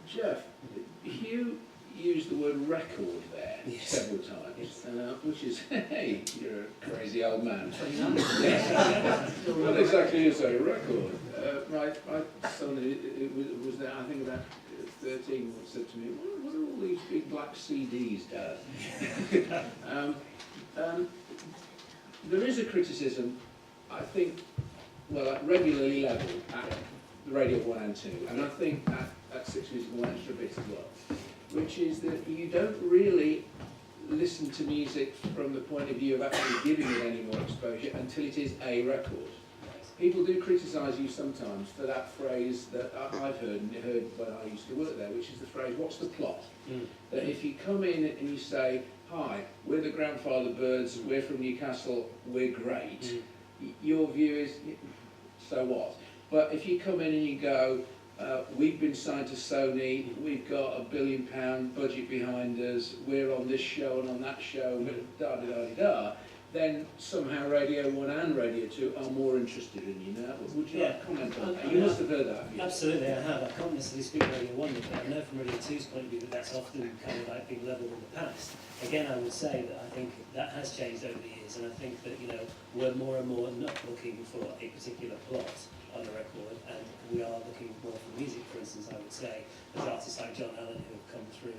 Jeff, Huw used the word record there several times, which is, hey, you're a crazy old man. What exactly is a record? My son was there, I think about 13, said to me, what are all these big black CDs, Dad? There is a criticism, I think, well, at regularly level at Radio 1 and 2, and I think at 6 Music 1 extra bit as well, which is that you don't really listen to music from the point of view of actually giving it any more exposure until it is a record. People do criticise you sometimes for that phrase that I've heard when I used to work there, which is the phrase, what's the plot? That if you come in and you say, hi, we're the Grandfather Birds, we're from Newcastle, we're great, your view is, so what? But if you come in and you go, we've been signed to Sony, we've got £1 billion budget behind us, we're on this show and on that show, da-da-da-da-da, then somehow Radio 1 and Radio 2 are more interested in you now. Would you like to comment on that? You must have heard that. Absolutely, I have. I can't necessarily speak Radio 1, but I know from Radio 2's point of view that that's often kind of like being levelled in the past. Again, I would say that I think that has changed over the years, and I think that, you know, we're more and more not looking for a particular plot on a record, and we are looking more for music, for instance, I would say. There's artists like John Allen who have come through.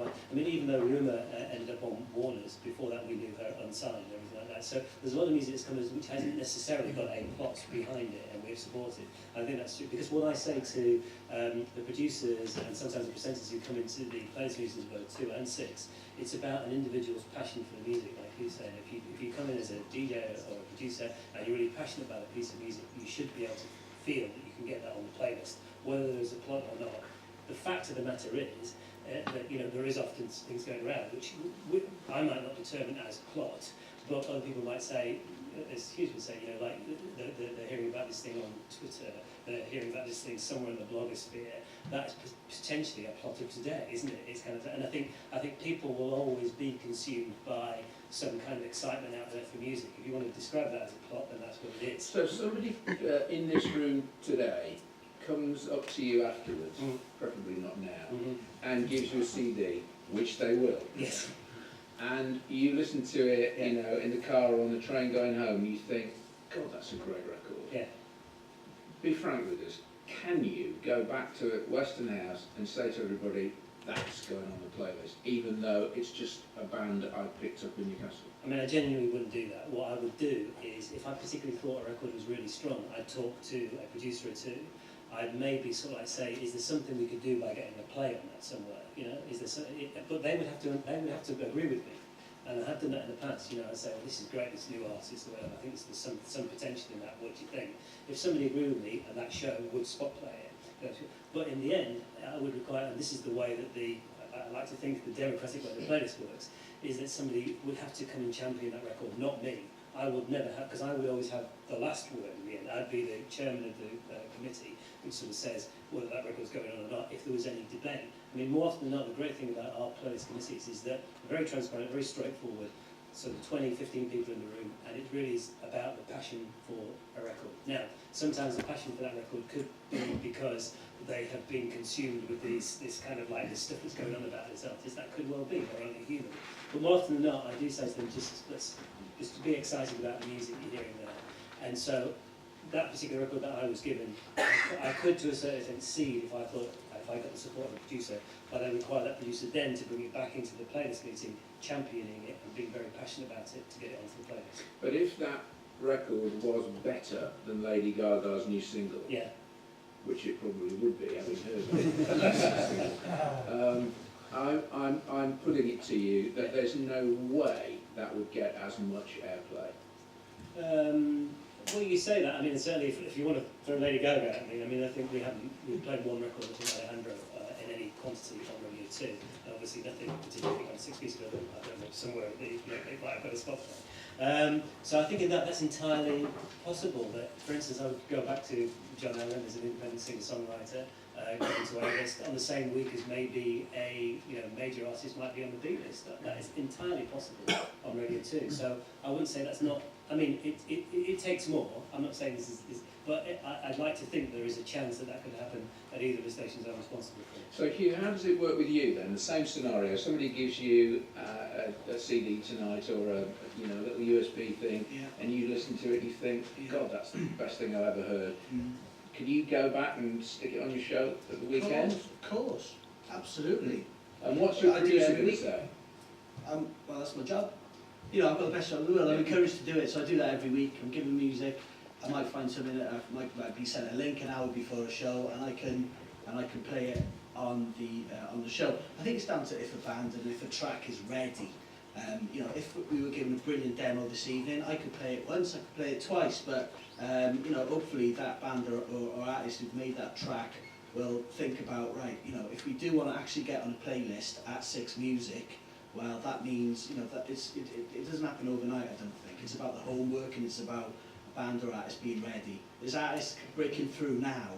I mean, even though Rumour ended up on Warner's, before that we knew her unsigned and everything like that. So there's a lot of music that's come which hasn't necessarily got a plot behind it, and we've supported. I think that's true, because what I say to the producers and sometimes the presenters who come into the playlist musicians both 2 and 6, it's about an individual's passion for the music, like you said. If you come in as a DJ or a producer and you're really passionate about a piece of music, you should be able to feel that you can get that on the playlist, whether there's a plot or not. The fact of the matter is that, you know, there is often things going around which I might not determine as plot, but other people might say, as Huw would say, you know, like they're hearing about this thing on Twitter, they're hearing about this thing somewhere in the blogosphere. That's potentially a plot of today, isn't it? It's kind of, and I think people will always be consumed by some kind of excitement out there for music. If you want to describe that as a plot, then that's what it is. So somebody in this room today comes up to you afterwards, preferably not now, and gives you a CD, which they will. Yes. And you listen to it, you know, in the car or on the train going home, you think, God, that's a great record. Yeah. Be frank with us. Can you go back to Western House and say to everybody, that's going on the playlist, even though it's just a band that I picked up in Newcastle? I mean, I genuinely wouldn't do that. What I would do is, if I particularly thought a record was really strong, I'd talk to a producer or two. I'd maybe sort of like say, is there something we could do by getting a play on that somewhere? You know, is there something? But they would have to agree with me, and I have done that in the past. You know, I'd say, well, this is great, this new artist, or whatever. I think there's some potential in that. What do you think? If somebody agreed with me, and that show would spot play it. But in the end, I would require, and this is the way that I like to think the democratic way the playlist works, is that somebody would have to come and champion that record, not me. I would never have, because I would always have the last word in the end. I'd be the chairman of the committee, which sort of says whether that record's going on or not, if there was any debate. I mean, more often than not, the great thing about our playlist committees is that they're very transparent, very straightforward. So the 20, 15 people in the room, and it really is about the passion for a record. Now, sometimes the passion for that record could be because they have been consumed with this kind of like this stuff that's going on about this artist. That could well be, they're only human. But more often than not, I do say to them, just to be excited about the music you're hearing there. And so that particular record that I was given, I could to a certain extent see if I got the support of a producer, but I require that producer then to bring it back into the playlist meeting, championing it and being very passionate about it to get it onto the playlist. But if that record was better than Lady Gaga's new single, yeah, which it probably would be, having heard it, I'm putting it to you that there's no way that would get as much airplay. Well, you say that. I mean, certainly if you want to throw Lady Gaga at me, I mean, I think we've played one record of Alejandro in any quantity on Radio 2. And obviously nothing particularly on 6 pieces of I don't know, somewhere they might have got a Spotify. So I think in that's entirely possible. That, for instance, I would go back to John Allen as an independent singer-songwriter, going to our list on the same week as maybe a major artist might be on the B list. That is entirely possible on Radio 2. So I wouldn't say that's not I mean, it takes more. I'm not saying this is but I'd like to think there is a chance that could happen at either of the stations I'm responsible for. So Huw, how does it work with you then? The same scenario, somebody gives you a CD tonight or a little USB thing, and you listen to it, you think, God, that's the best thing I've ever heard. Can you go back and stick it on your show at the weekend? Of course, absolutely. And what's your I do it producer every going to week. say? Well, that's my job. I've got the best job in the world. I'm encouraged to do it, so I do that every week. I'm giving music. I might find something that might be sent a link an hour before a show, and I can play it on the show. I think it's down to if a band and if a track is ready. If we were given a brilliant demo this evening, I could play it once, I could play it twice, but hopefully that band or artist who've made that track will think about, right, if we do want to actually get on a playlist at Six Music, well, that means that it doesn't happen overnight. I don't think it's about the homework, and it's about a band or artist being ready. There's artists breaking through now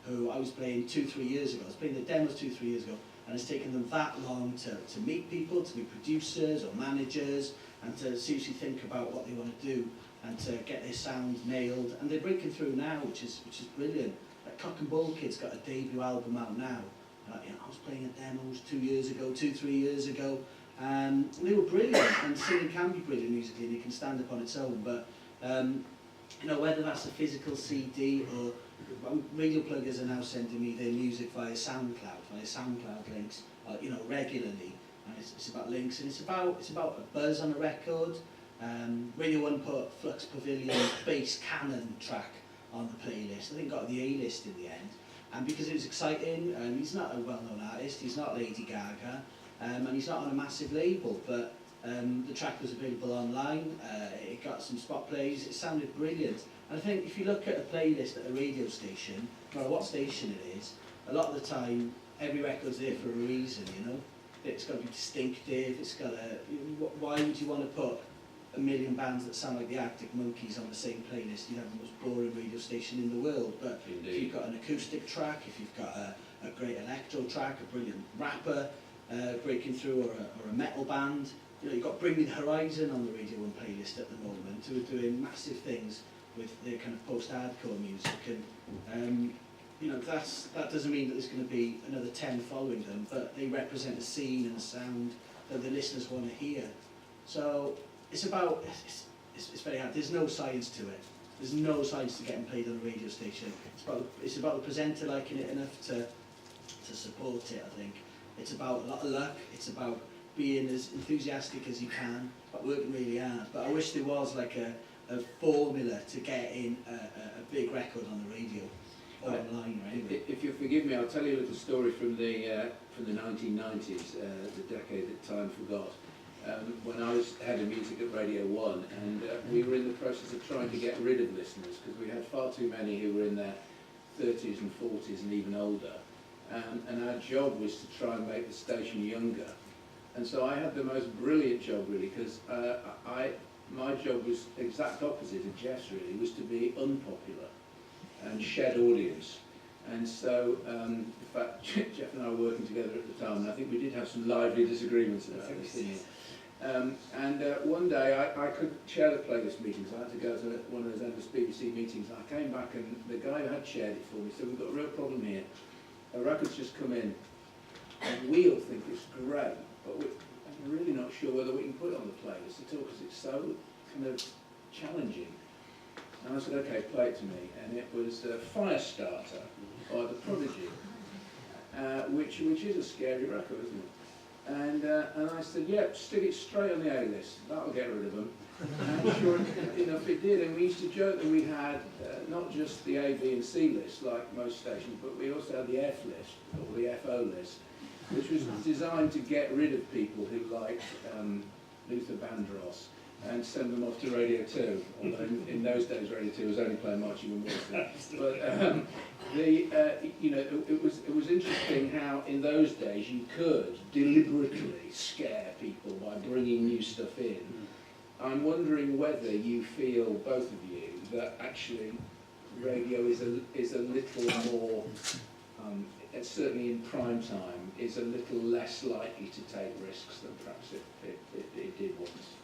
who I was playing 2-3 years ago. I was playing the demos 2-3 years ago, and it's taken them that long to meet people, to meet producers or managers, and to seriously think about what they want to do and to get their sound nailed. And they're breaking through now, which is brilliant. Like Cock and Bull Kid's got a debut album out now. And I was playing at demos 2-3 years ago, and they were brilliant. And singing can be brilliant musically, and it can stand up on its own. But whether that's a physical CD or radio pluggers are now sending me their music via Soundcloud links, regularly, and it's about links, and it's about a buzz on a record. Radio 1 put Flux Pavilion's Bass Cannon track on the playlist. I think it got the A-list in the end, and because it was exciting. He's not a well-known artist, he's not Lady Gaga, and he's not on a massive label, but the track was available online. It got some spot plays. It sounded brilliant. And I think if you look at a playlist at a radio station, no matter what station it is, a lot of the time every record's there for a reason. It's got to be distinctive. It's got to. Why would you want to put a million bands that sound like the Arctic Monkeys on the same playlist? You'd have the most boring radio station in the world. But Indeed. If you've got an acoustic track, if you've got a great electro track, a brilliant rapper breaking through, or a metal band. You've got Bring Me the Horizon on the Radio 1 playlist at the moment, who are doing massive things with their kind of post-hardcore music, and that doesn't mean that there's going to be another 10 following them, but they represent a scene and a sound that the listeners want to hear. So it's very hard. There's no science to it. There's no science to getting played on a radio station. It's about the presenter liking it enough to support it. I think it's about a lot of luck. It's about being as enthusiastic as you can, but working really hard. But I wish there was like a formula to get in a big record on the radio or online or anywhere. If you forgive me, I'll tell you a little story from the 1990s, the decade that time forgot. When I was head of music at Radio 1, and we were in the process of trying to get rid of listeners because we had far too many who were in their 30s and 40s and even older, and our job was to try and make the station younger. And so I had the most brilliant job, really, because my job was exact opposite of Jeff's, really, was to be unpopular and shed audience. And so, in fact, Jeff and I were working together at the time, and I think we did have some lively disagreements about this thing. One day I couldn't chair the playlist meetings. I had to go to one of those endless BBC meetings. I came back, and the guy who had chaired it for me said, "We've got a real problem here. A record's just come in, and we all think it's great, but we're really not sure whether we can put it on the playlist at all because it's so kind of challenging." And I said, "Okay, play it to me." And it was Firestarter by The Prodigy, which is a scary record, isn't it? And I said, "Yeah, stick it straight on the A-list. That'll get rid of them." And sure enough, it did. And we used to joke that we had not just the A, B, and C list like most stations, but we also had the F list or the FO list, which was designed to get rid of people who liked Luther Vandross and send them off to Radio 2. Although in those days Radio 2 was only playing Marching and Waltzing. But it was interesting how in those days you could deliberately scare people by bringing new stuff in. I'm wondering whether you feel, both of you, that actually radio is a little more, certainly in prime time, is a little less likely to take risks than perhaps it did once.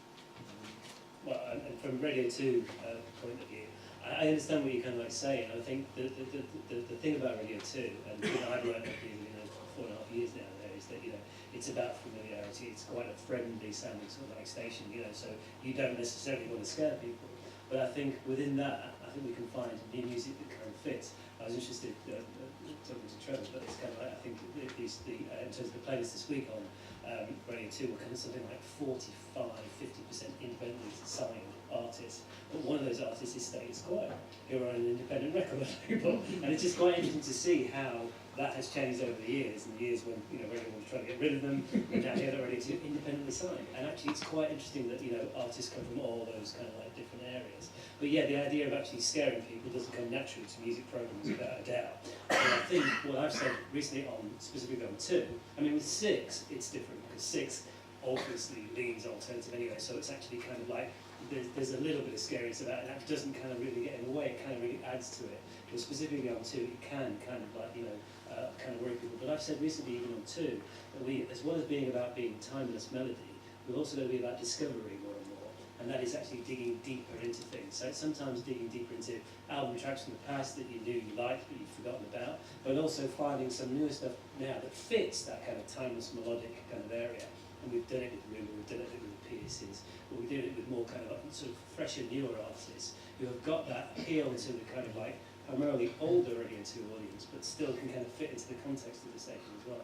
well, and from Radio 2 point of view, I understand what you're kind of like saying. I think the thing about Radio 2, and I've worked with you, 4.5 years now there, is that it's about familiarity. It's quite a friendly sounding sort of like station, so you don't necessarily want to scare people. But I think within that, I think we can find new music that kind of fits. I was interested talking to Trevor, but it's kind of like, I think in terms of the playlist this week on Radio 2, we're kind of something like 45–50% independently signed artists. But one of those artists is Status Quo, who are on an independent record label. And it's just quite interesting to see how that has changed over the years, and the years when Radio 1 was trying to get rid of them, and now here they're ready to independently sign. And actually it's quite interesting that artists come from all those kind of like different areas. But yeah, the idea of actually scaring people doesn't come naturally to music programs without a doubt. And I think what I've said recently specifically on 2, I mean with 6 it's different, because 6 obviously leans alternative anyway, so it's actually kind of like there's a little bit of scariness about it, and that doesn't kind of really get in the way, it kind of really adds to it. But specifically on 2, it can kind of like, kind of worry people. But I've said recently, even on 2, that we, as well as being about being timeless melody, we've also got to be about discovery more and more. And that is actually digging deeper into things. So it's sometimes digging deeper into album tracks from the past that you knew you liked but you've forgotten about, but also finding some newer stuff now that fits that kind of timeless melodic kind of area. And we've done it with Rumour, we've done it with the Pierces, but we do it with more kind of sort of fresher, newer artists who have got that appeal to the kind of like primarily older Radio 2 audience, but still can kind of fit into the context of the station as well.